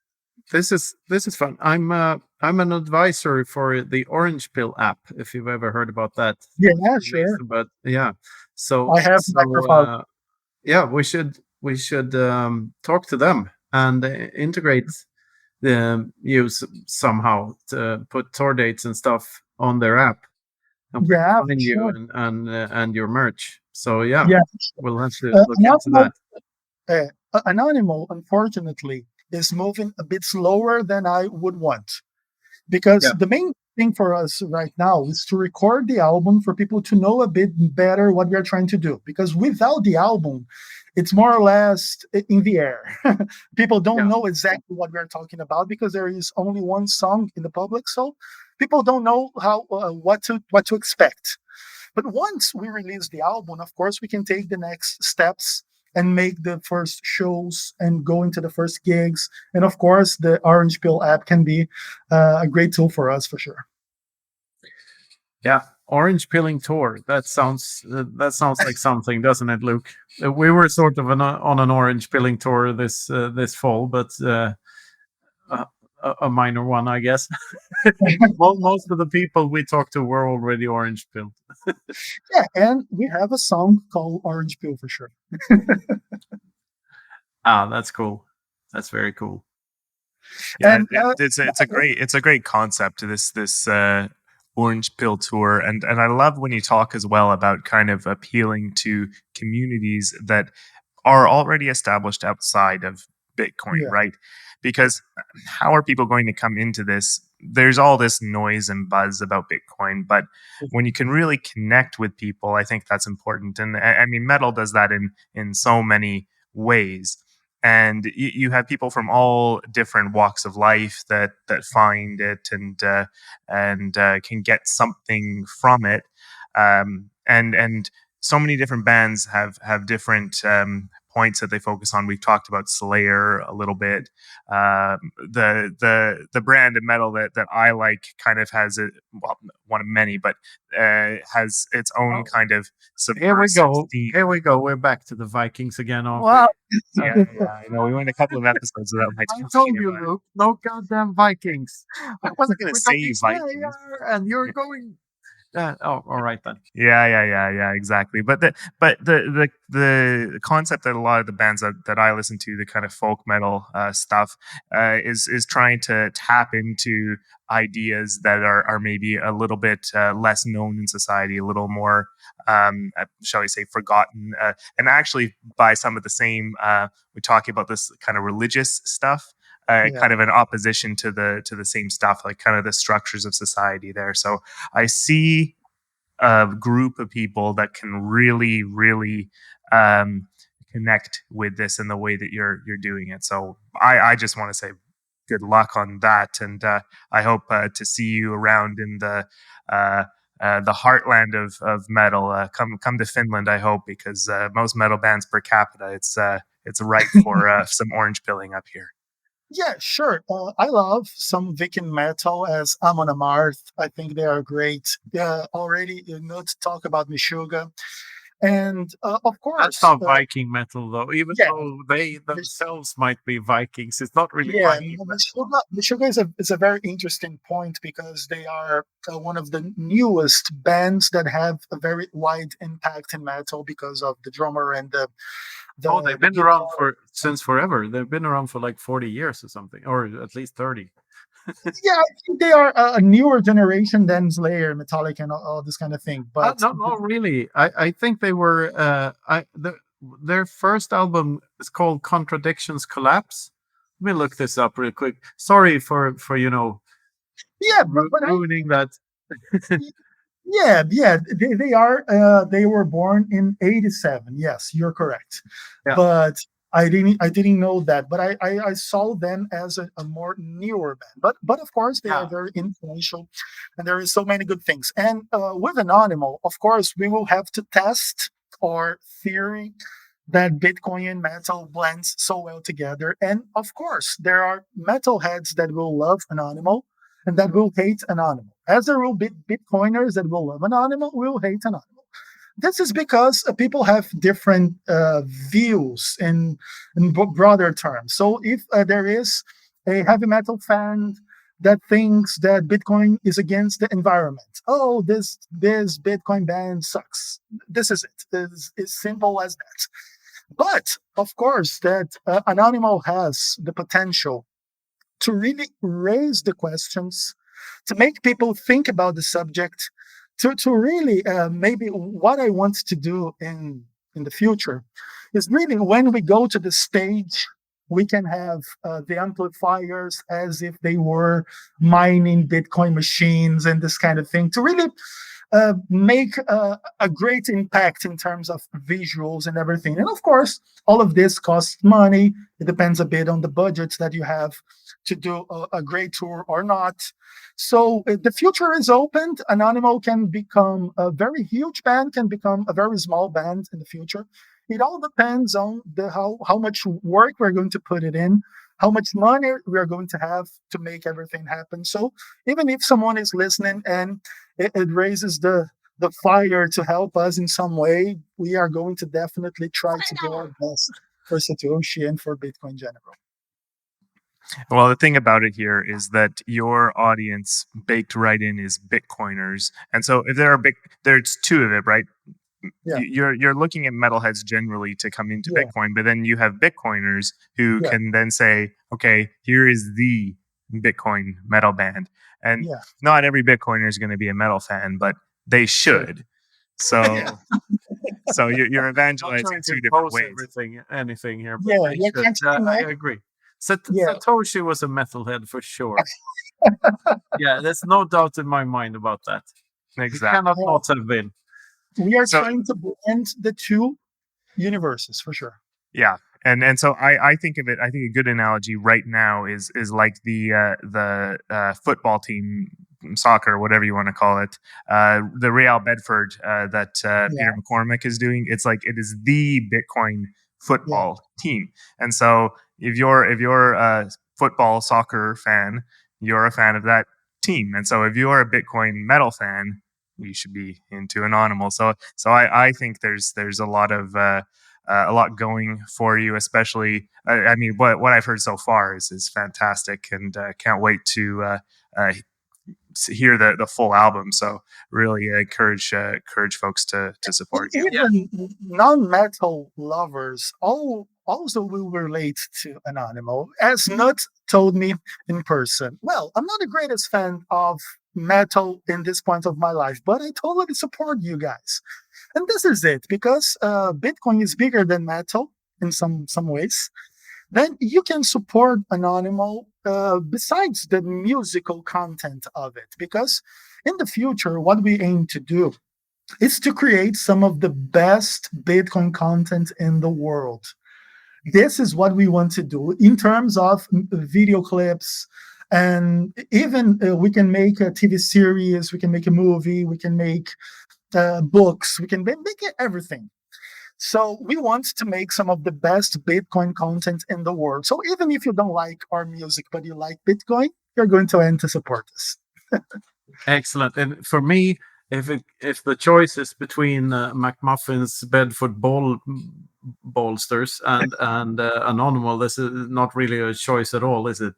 This is fun. I'm an advisor for the Orange Pill app. If you've ever heard about that. Yeah, sure. But yeah, so I have yeah, we should talk to them and integrate the use somehow to put tour dates and stuff on their app. And find you and your merch. So yeah, we'll have to look into that. Annonymal, unfortunately, is moving a bit slower than I would want, because the main thing for us right now is to record the album for people to know a bit better what we are trying to do. Because without the album, it's more or less in the air. People don't know exactly what we are talking about, because there is only one song in the public, so people don't know how what to expect. But once we release the album, of course, we can take the next steps and make the first shows and go into the first gigs. And of course, the Orange Pill app can be a great tool for us, for sure. Yeah, Orange Pilling Tour. That sounds like something, doesn't it, Luke? We were sort of on an Orange Pilling tour this fall, but a minor one, I guess. Most of the people we talked to were already orange pilled. Yeah, and we have a song called Orange Pill for sure. That's cool. That's very cool. Yeah, and it's a great concept, this Orange Pill tour, and I love when you talk as well about kind of appealing to communities that are already established outside of Bitcoin, right? Because how are people going to come into this? There's all this noise and buzz about Bitcoin, but when you can really connect with people, I think that's important. And I mean, metal does that in so many ways. And you have people from all different walks of life that find it and can get something from it. And so many different bands have different points that they focus on. We've talked about Slayer a little bit. The brand of metal that I like kind of has one of many, but has its own kind of subversive theme. Here we go. We're back to the Vikings again. Wow. Yeah, I know. We went a couple of episodes without my I told you, Luke, no goddamn Vikings. I wasn't going to say Vikings. And you're going. All right then. Yeah, exactly. But the concept that a lot of the bands that I listen to, the kind of folk metal stuff, is trying to tap into ideas that are maybe a little bit less known in society, a little more, shall we say, forgotten, and actually by some of the same. We're talking about this kind of religious stuff. Yeah. Kind of an opposition to the same stuff, like kind of the structures of society there. So I see a group of people that can really um, connect with this in the way that you're doing it. So I just want to say good luck on that, and I hope to see you around in uh, the heartland of metal. Come to Finland, I hope, because most metal bands per capita, it's ripe for some orange pilling up here. Yeah, sure. I love some Viking metal as Amon Amarth. I think they are great. Already, Knut talk about Meshuggah. And of That's course, not Viking metal, though. Even yeah, though they themselves might be Vikings, it's not really yeah, Viking no, metal. Meshuggah is a very interesting point because they are one of the newest bands that have a very wide impact in metal because of the drummer and Oh, they've the been around guitar. since forever. They've been around for like 40 years or something, or at least 30. Yeah, I think they are a newer generation than Slayer, Metallica, and all this kind of thing. But No, not really. I think they were. Their first album is called Contradictions Collapse. Let me look this up real quick. Sorry for yeah, but ruining that. yeah, they were born in '87. Yes, you're correct. Yeah. But I didn't know that. But I saw them as a more newer band. But of course they are Yeah. very influential, and there is so many good things. And with Anonymal, of course, we will have to test our theory that Bitcoin and metal blends so well together. And of course, there are metalheads that will love Anonymal and that will hate Anonymal. As there will be Bitcoiners that will love Anonymal, will hate Anonymal. This is because people have different views in broader terms. So if there is a heavy metal fan that thinks that Bitcoin is against the environment, oh, this Bitcoin ban sucks. This is it. It's simple as that. But of course, that Anonymal has the potential to really raise the questions, to make people think about the subject, to really maybe what I want to do in the future is really when we go to the stage, we can have the amplifiers as if they were mining Bitcoin machines and this kind of thing to really make a great impact in terms of visuals and everything. And of course, all of this costs money. It depends a bit on the budgets that you have to do a great tour or not. So the future is opened. Anonymal can become a very huge band, can become a very small band in the future. It all depends on how much work we're going to put it in, how much money we are going to have to make everything happen. So even if someone is listening and it raises the fire to help us in some way, we are going to definitely try to do our best for Satoshi and for Bitcoin in general. Well, the thing about it here is that your audience baked right in is Bitcoiners, and so if there are there's two of it, right? Yeah. You're looking at metalheads generally to come into Yeah. Bitcoin, but then you have Bitcoiners who Yeah. can then say, okay, here is the Bitcoin metal band, and Yeah. not every Bitcoiner is going to be a metal fan, but they should. So. Yeah. So you're Not evangelizing trying to two different impose ways. anything here, but Yeah. they Yeah. should. Can't you I know? agree. Yeah. Satoshi was a metalhead for sure. Yeah, there's no doubt in my mind about that. He Exactly. cannot not have been. We are So- trying to blend the two universes for sure. Yeah, and so I think of it. I think a good analogy right now is like the football team, soccer, whatever you want to call it, the Real Bedford that Peter McCormick is doing. It's like it is the Bitcoin football team, and so if you're a football soccer fan, you're a fan of that team, and so if you're a Bitcoin metal fan, you should be into Anonymal. So I think there's a lot going for you, especially. I mean, what I've heard so far is fantastic, and can't wait to hear the full album. So really encourage folks to support you. Even non-metal lovers also will relate to Annonymal. As Knut told me in person, well, I'm not the greatest fan of metal in this point of my life, but I totally support you guys. And this is it, because Bitcoin is bigger than metal in some ways. Then you can support Annonymal besides the musical content of it, because in the future, what we aim to do is to create some of the best Bitcoin content in the world. This is what we want to do in terms of video clips. And even we can make a TV series, we can make a movie, we can make books, we can make everything. So we want to make some of the best Bitcoin content in the world. So even if you don't like our music, but you like Bitcoin, you're going to end to support us. Excellent. And for me, if the choice is between McMuffin's Bedford bolsters and Anonymal, this is not really a choice at all, is it?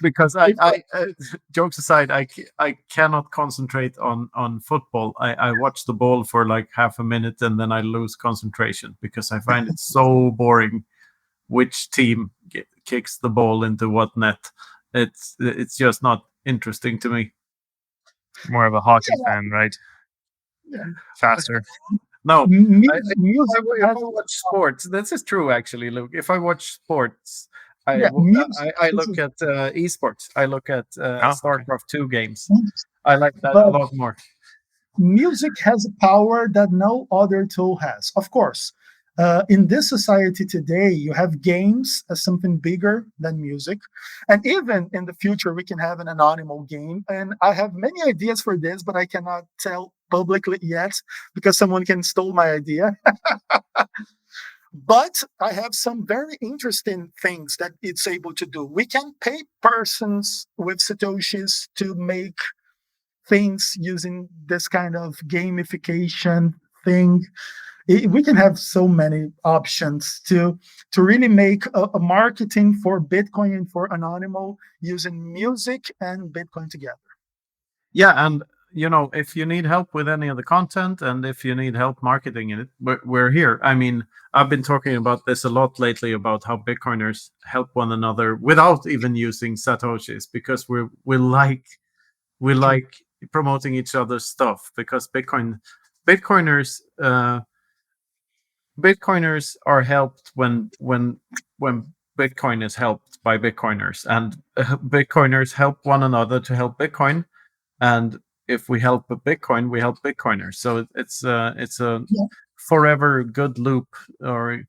Because jokes aside, I cannot concentrate on football. I watch the ball for like half a minute and then I lose concentration because I find it so boring which team kicks the ball into what net. It's just not interesting to me. More of a hockey fan, right? Yeah. Faster. No, Music if I watch sports, this is true actually, Luke. If I watch sports, I look at esports. I look at StarCraft 2 games. I like that a lot more. Music has a power that no other tool has. Of course, in this society today, you have games as something bigger than music. And even in the future, we can have an Annonymal game. And I have many ideas for this, but I cannot tell publicly yet because someone can steal my idea. But I have some very interesting things that it's able to do. We can pay persons with Satoshis to make things using this kind of gamification thing. We can have so many options to really make a marketing for Bitcoin and for Annonymal using music and Bitcoin together. Yeah, and if you need help with any of the content and if you need help marketing it, we're here. I mean, I've been talking about this a lot lately about how Bitcoiners help one another without even using Satoshis, because we like promoting each other's stuff, because Bitcoiners are helped when Bitcoin is helped by Bitcoiners, and Bitcoiners help one another to help Bitcoin, and if we help Bitcoin, we help Bitcoiners. So it's a forever good loop, or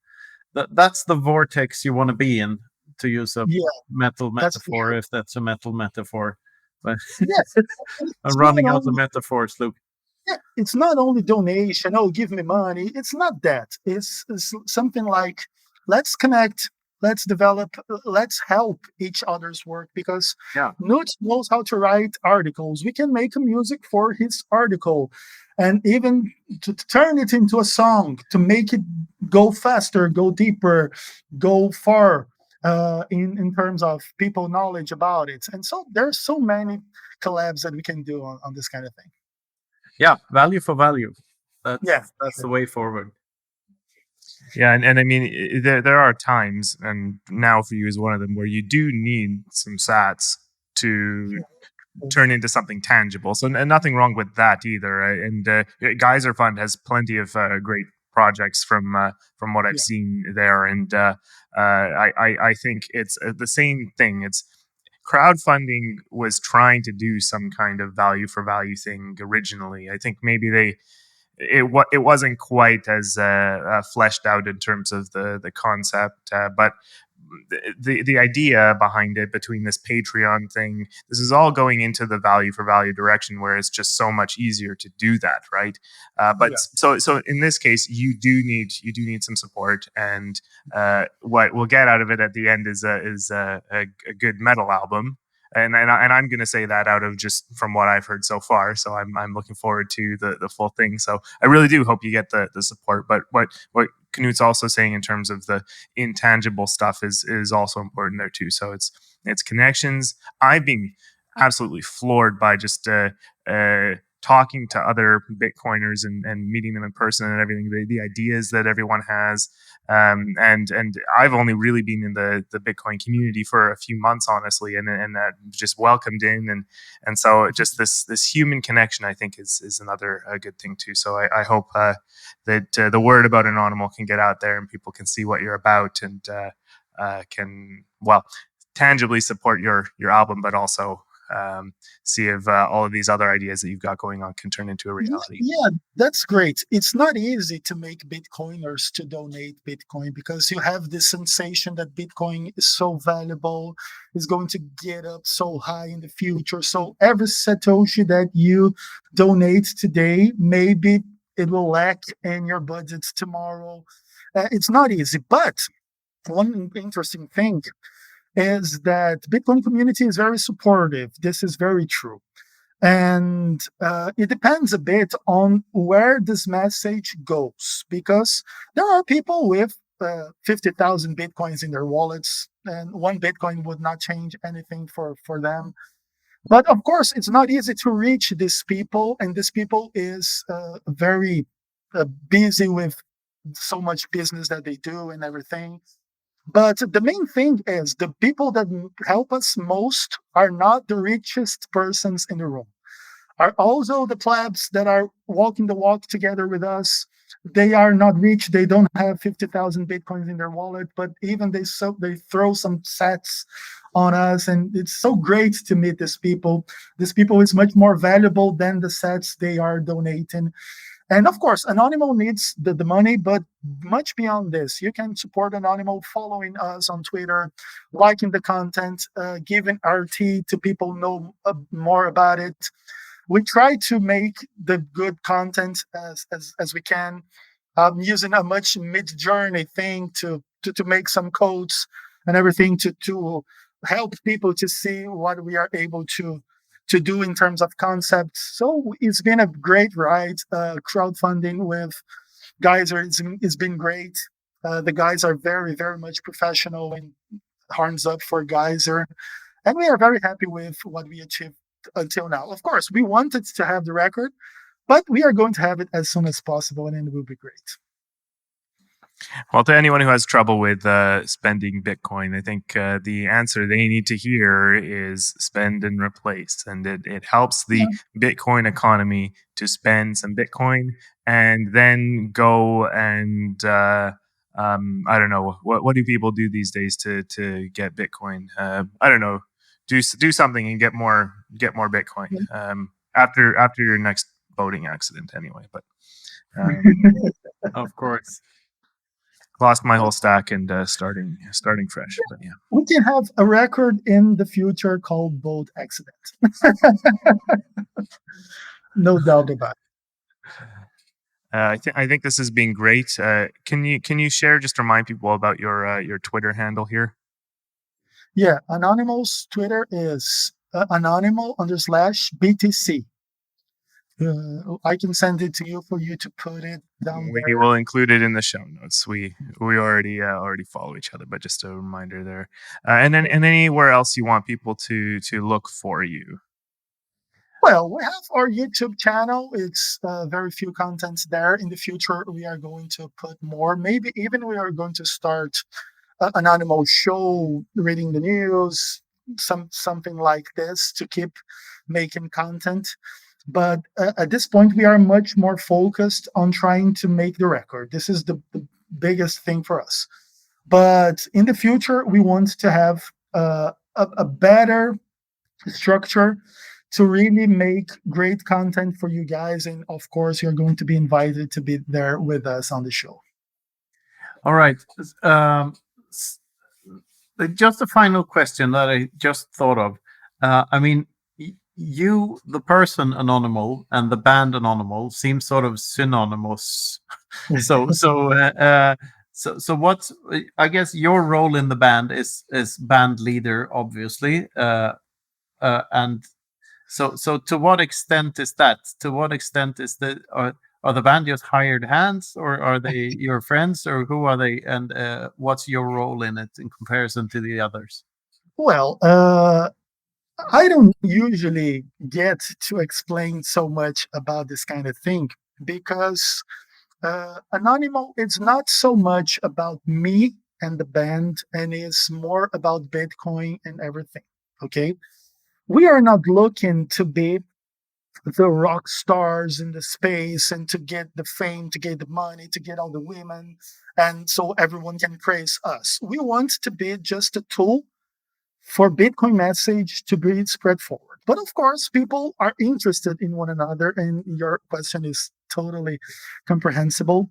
that's the vortex you want to be in, to use a metal metaphor, if that's a metal metaphor. But yes, I'm running out of metaphors, Luke. Yeah, it's not only donation, oh, give me money. It's not that. It's something like, let's connect, let's develop, let's help each other's work, because Knut knows how to write articles. We can make a music for his article, and even to turn it into a song, to make it go faster, go deeper, go far in terms of people knowledge about it. And so there's so many collabs that we can do on this kind of thing. Yeah, value for value. That's the way forward. Yeah, and I mean, there are times, and now for you is one of them, where you do need some sats to turn into something tangible. So and nothing wrong with that either. And Geyser Fund has plenty of great projects from what I've seen there, and I think it's the same thing. It's crowdfunding was trying to do some kind of value for value thing originally. I think maybe it wasn't quite as fleshed out in terms of the concept, but the idea behind it, between this Patreon thing, this is all going into the value for value direction, where it's just so much easier to do that, right? So in this case, you do need some support, and what we'll get out of it at the end is a good metal album. And I'm going to say that out of just from what I've heard so far. So I'm looking forward to the full thing. So I really do hope you get the support. But what Knut's also saying in terms of the intangible stuff is also important there too. So it's connections. I've been absolutely floored by just talking to other Bitcoiners and meeting them in person and everything. The ideas that everyone has, and I've only really been in the Bitcoin community for a few months, honestly, and just welcomed in, and so just this human connection, I think, is another good thing too. So I hope that the word about Annonymal can get out there and people can see what you're about and can tangibly support your album, but also see if all of these other ideas that you've got going on can turn into a reality. Yeah, that's great. It's not easy to make Bitcoiners to donate Bitcoin because you have this sensation that Bitcoin is so valuable, is going to get up so high in the future. So every Satoshi that you donate today, maybe it will lack in your budgets tomorrow. It's not easy. But one interesting thing is that Bitcoin community is very supportive. This is very true. And it depends a bit on where this message goes, because there are people with 50,000 Bitcoins in their wallets, and one Bitcoin would not change anything for them. But of course, it's not easy to reach these people, and this people is very busy with so much business that they do and everything. But the main thing is the people that help us most are not the richest persons in the room, are also the plebs that are walking the walk together with us. They are not rich. They don't have 50,000 Bitcoins in their wallet, but even they throw some sats on us. And it's so great to meet these people. This people is much more valuable than the sats they are donating. And of course, Annonymal needs the money, but much beyond this, you can support Annonymal following us on Twitter, liking the content, giving RT to people know more about it. We try to make the good content as we can, using a much mid-journey thing to make some codes and everything to help people to see what we are able to do in terms of concepts. So it's been a great ride. Crowdfunding with Geyser, it's been great. The guys are very, very much professional and horns up for Geyser. And we are very happy with what we achieved until now. Of course, we wanted to have the record, but we are going to have it as soon as possible, and it will be great. Well, to anyone who has trouble with spending Bitcoin, I think the answer they need to hear is spend and replace. And it helps the Bitcoin economy to spend some Bitcoin and then go and, I don't know, what do people do these days to get Bitcoin? I don't know, do something and get more Bitcoin after your next boating accident anyway. But Of course. lost my whole stack and starting fresh. But yeah, we can have a record in the future called Boat Accident. No doubt about it. I think this has been great. Can you share, just remind people about your Twitter handle here? Yeah, Anonymal's Twitter is Annonymal_BTC. I can send it to you for you to put it down We there. will include it in the show notes. We already follow each other, but just a reminder there. And then anywhere else you want people to look for you. Well, we have our YouTube channel. It's very few contents there. In the future, we are going to put more. Maybe even we are going to start an animal show, reading the news, something like this to keep making content. But at this point, we are much more focused on trying to make the record. This is the biggest thing for us. But in the future, we want to have a better structure to really make great content for you guys. And of course, you're going to be invited to be there with us on the show. All right. Just a final question that I just thought of. I mean, you, the person Annonymal, and the band Annonymal seem sort of synonymous. So what's, I guess your role in the band is band leader, obviously, and so to what extent is that? To what extent is the are the band just hired hands, or are they your friends, or who are they, and what's your role in it in comparison to the others? Well, I don't usually get to explain so much about this kind of thing because Annonymal, it's not so much about me and the band, and it's more about Bitcoin and everything. Okay. We are not looking to be the rock stars in the space and to get the fame, to get the money, to get all the women, and so everyone can praise us. We want to be just a tool for Bitcoin message to be spread forward. But of course, people are interested in one another, and your question is totally comprehensible.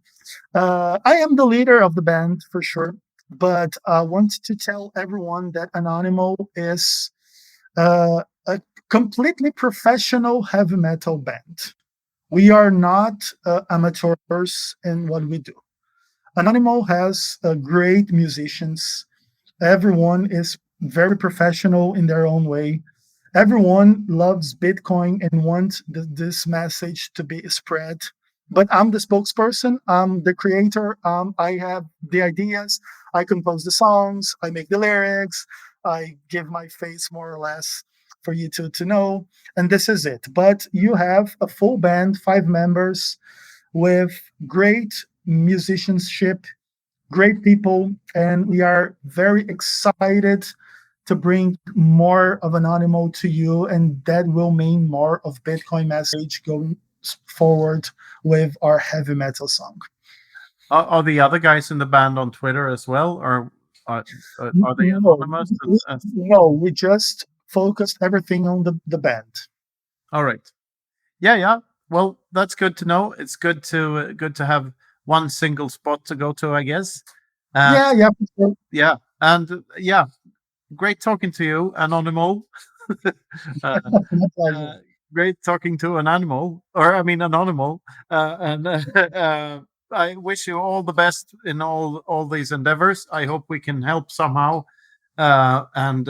I am the leader of the band for sure, but I want to tell everyone that Anonymal is a completely professional heavy metal band. We are not amateurs in what we do. Anonymal has great musicians. Everyone is very professional in their own way. Everyone loves Bitcoin and wants this message to be spread. But I'm the spokesperson. I'm the creator. I have the ideas. I compose the songs. I make the lyrics. I give my face more or less for you to know. And this is it. But you have a full band, 5 members, with great musicianship, great people, and we are very excited to bring more of an animal to you, and that will mean more of Bitcoin message going forward with our heavy metal song. Are the other guys in the band on Twitter as well, or are they No, anonymous? no, we just focused everything on the band. All right. Yeah. Well, that's good to know. It's good to have one single spot to go to, I guess. Yeah, for sure. Yeah, and great talking to you, Anonymal. uh, My pleasure. Great talking to an animal, or I mean, Anonymal. And I wish you all the best in all these endeavors. I hope we can help somehow, and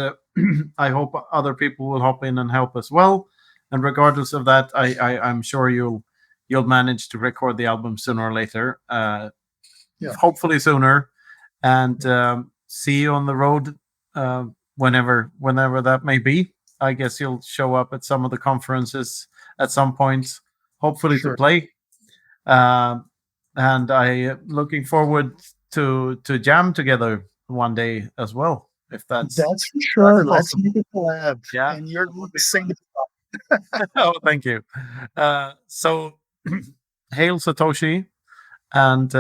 I hope other people will hop in and help as well. And regardless of that, I'm sure you'll manage to record the album sooner or later. Yeah. Hopefully sooner, and see you on the road whenever that may be. I guess you'll show up at some of the conferences at some point, hopefully to Sure. play. And I looking forward to jam together one day as well. If that's for sure. Let's possible. make a collab. Yeah, And you're that going would to be sing fun. the Oh, thank you. So, hail Satoshi, and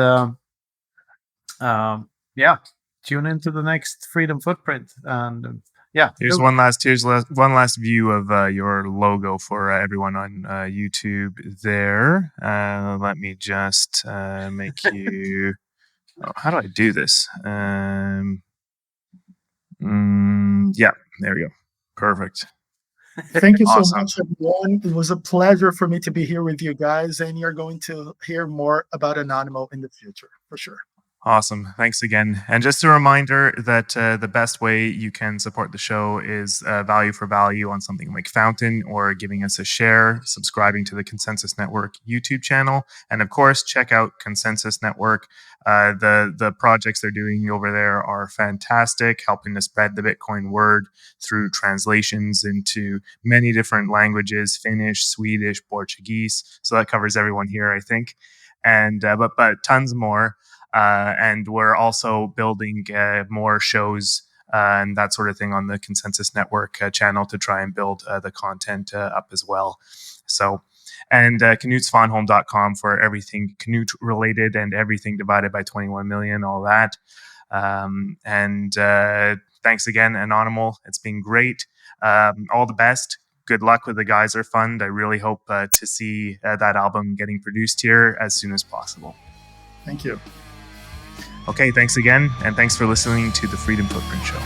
yeah, tune into the next Freedom Footprint, and yeah, Here's one last view of your logo for everyone on YouTube. There, let me just make you. Oh, how do I do this? Yeah, there we go. Perfect. Thank you so Awesome. much, everyone. It was a pleasure for me to be here with you guys, and you're going to hear more about Anonymal in the future, for sure. Awesome. Thanks again. And just a reminder that the best way you can support the show is value for value on something like Fountain, or giving us a share, subscribing to the Konsensus Network YouTube channel. And of course, check out Konsensus Network. The projects they're doing over there are fantastic, helping to spread the Bitcoin word through translations into many different languages: Finnish, Swedish, Portuguese. So that covers everyone here, I think. And but tons more. And we're also building more shows and that sort of thing on the Konsensus Network channel to try and build the content up as well. So, and knutsvanholm.com for everything Knut related and everything divided by 21 million, all that. And thanks again, Anonymal. It's been great. All the best. Good luck with the Geyser Fund. I really hope to see that album getting produced here as soon as possible. Thank you. Okay, thanks again, and thanks for listening to the Freedom Footprint Show.